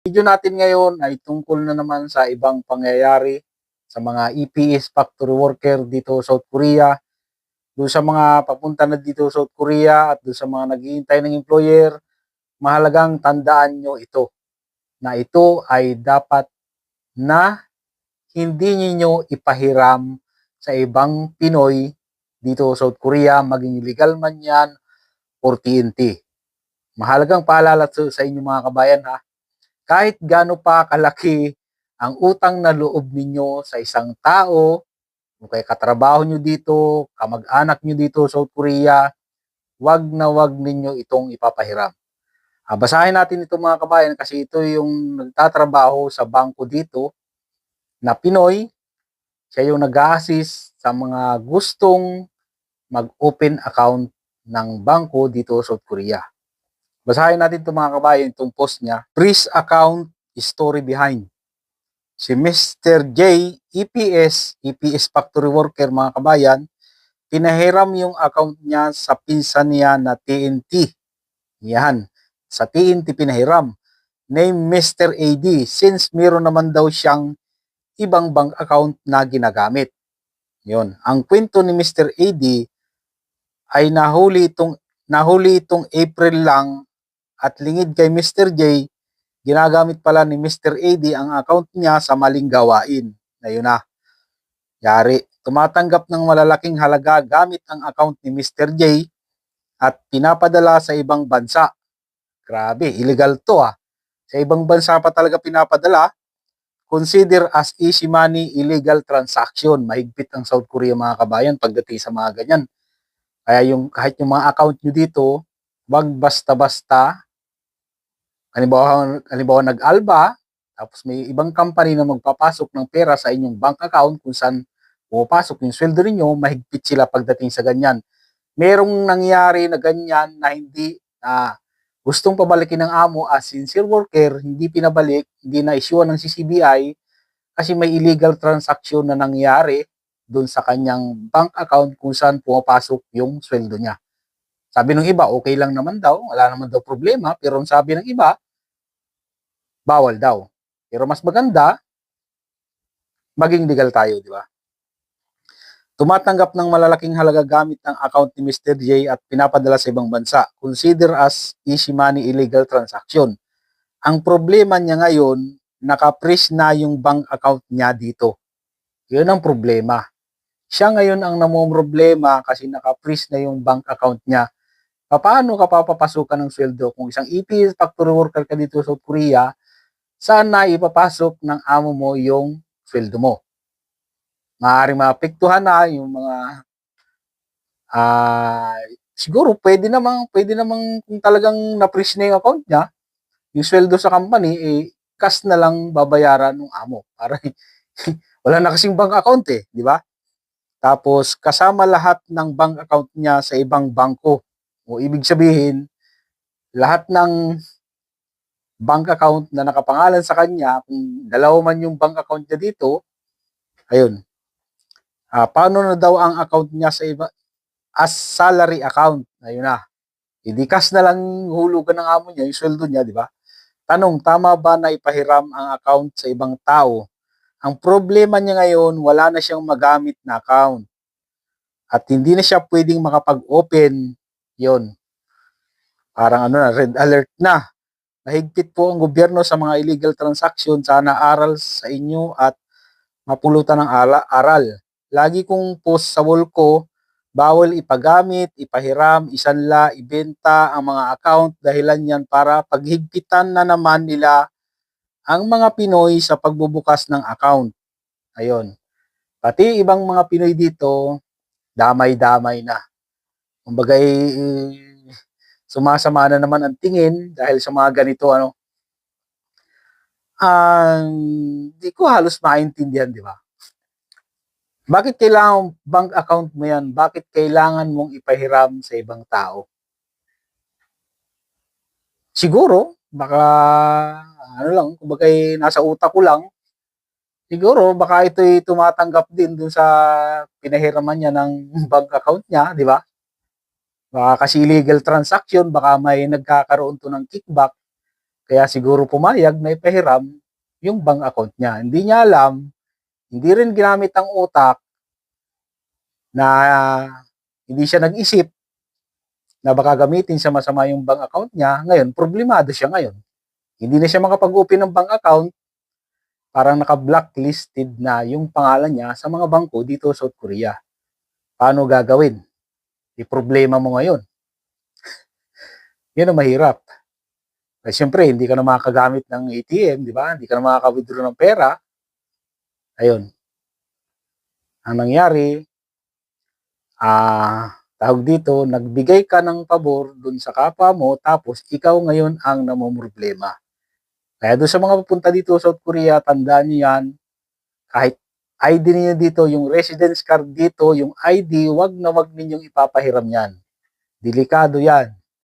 Video natin ngayon ay tungkol na naman sa ibang pangyayari sa mga EPS factory worker dito sa South Korea, doon sa mga papunta na dito sa South Korea at doon sa mga naghihintay ng employer. Mahalagang tandaan nyo ito, na ito ay dapat na hindi niyo ipahiram sa ibang Pinoy dito sa South Korea, maging legal man yan or TNT. Mahalagang paalala sa inyo mga kabayan ha, kahit gaano pa kalaki ang utang na loob ninyo sa isang tao, o kaya katrabaho nyo dito, kamag-anak nyo dito sa South Korea, wag na wag ninyo itong ipapahiram. Basahin natin ito mga kabayan kasi ito yung nagtatrabaho sa bangko dito na Pinoy. Siya yung nag-a-assist sa mga gustong mag-open account ng bangko dito sa South Korea. Basahin natin ito mga kabayan, itong post niya. Freeze account story behind. Si Mr. J, EPS factory worker mga kabayan, pinahiram yung account niya sa pinsan niya na TNT. Yan, sa TNT pinahiram. Name Mr. AD since meron naman daw siyang ibang bank account na ginagamit. Yun. Ang kwento ni Mr. AD ay nahuli itong April lang at lingid kay Mr. J, ginagamit pala ni Mr. AD ang account niya sa maling gawain. Na yun na. Yari, tumatanggap ng malalaking halaga gamit ang account ni Mr. J at pinapadala sa ibang bansa. Grabe, illegal to ah. Sa ibang bansa pa talaga pinapadala. Consider as easy money illegal transaction. Mahigpit ang South Korea mga kabayan pagdating sa mga ganyan. Kaya kahit yung mga account nyo dito, wag basta-basta. Halimbawa nag-alba, tapos may ibang company na magpapasok ng pera sa inyong bank account kung saan pumapasok yung sweldo ninyo, mahigpit sila pagdating sa ganyan. Merong nangyari na ganyan na hindi gustong pabalikin ng amo as sincere worker, hindi pinabalik, hindi na issue ng CCBI kasi may illegal transaction na nangyari doon sa kanyang bank account kung saan pumapasok yung sweldo niya. Sabi ng iba, okay lang naman daw, wala naman daw problema, pero ang sabi ng iba, bawal daw. Pero mas maganda, maging legal tayo, di ba? Tumatanggap ng malalaking halaga gamit ng account ni Mr. J at pinapadala sa ibang bansa. Consider as easy money illegal transaction. Ang problema niya ngayon, naka-freeze na yung bank account niya dito. Yun ang problema. Siya ngayon ang namumroblema kasi naka-freeze na yung bank account niya. Paano ka papapasukan ng sweldo? Kung isang EPS factory worker ka dito sa South Korea, saan na ipapasok ng amo mo yung sweldo mo? Maaaring maapektuhan na yung mga siguro pwede namang kung talagang na-freeze na yung account niya, yung sweldo sa company, cash na lang babayaran ng amo. Para wala na kasing bank account di ba? Tapos kasama lahat ng bank account niya sa ibang bangko. O ibig sabihin, lahat ng bank account na nakapangalan sa kanya, kung dalawa man yung bank account niya dito, ayun. Paano na daw ang account niya sa iba as salary account? Ayun na. Hindi cash na lang hulugan ng amo niya, yung sweldo niya, di ba? Tanong, tama ba na ipahiram ang account sa ibang tao? Ang problema niya ngayon, wala na siyang magamit na account. At hindi na siya pwedeng makapag-open. Yon. Parang red alert na. Mahigpit po ang gobyerno sa mga illegal transaction. Sana aral sa inyo at mapulutan ng aral. Lagi kong post sa wall ko, bawal ipagamit, ipahiram, isanla, ibenta ang mga account. Dahilan yan para paghigpitan na naman nila ang mga Pinoy sa pagbubukas ng account. Ayun. Pati ibang mga Pinoy dito, damay-damay na. Kumbaga sumasama na naman ang tingin dahil sa mga ganito di ko halos maintindihan, di ba? Bakit kailangan bank account mo yan? Bakit kailangan mong ipahiram sa ibang tao? Siguro, baka kumbaga nasa utak ko lang, siguro baka ito'y tumatanggap din dun sa pinahiraman niya ng bank account niya, di ba? Baka kasi illegal transaction, baka may nagkakaroon to ng kickback. Kaya siguro pumayag na ipahiram yung bank account niya. Hindi niya alam, hindi rin ginamit ang utak na hindi siya nag-isip na baka gamitin sa masama yung bank account niya. Ngayon, problemado siya ngayon. Hindi na siya makapag-open ng bank account, parang naka-blacklisted na yung pangalan niya sa mga bangko dito sa South Korea. Paano gagawin? Problema mo ngayon. Yan ang mahirap. Kasi siyempre, hindi ka na makagamit ng ATM, di ba? Hindi ka na makaka-withdraw ng pera. Ayun. Ang nangyari, tawag dito, nagbigay ka ng pabor dun sa kapwa mo, tapos ikaw ngayon ang namumroblema. Kaya doon sa mga pupunta dito sa South Korea, tandaan nyo yan, kahit ID niyo dito, yung residence card dito, yung ID, wag na wag ninyong ipapahiram yan. Delikado yan.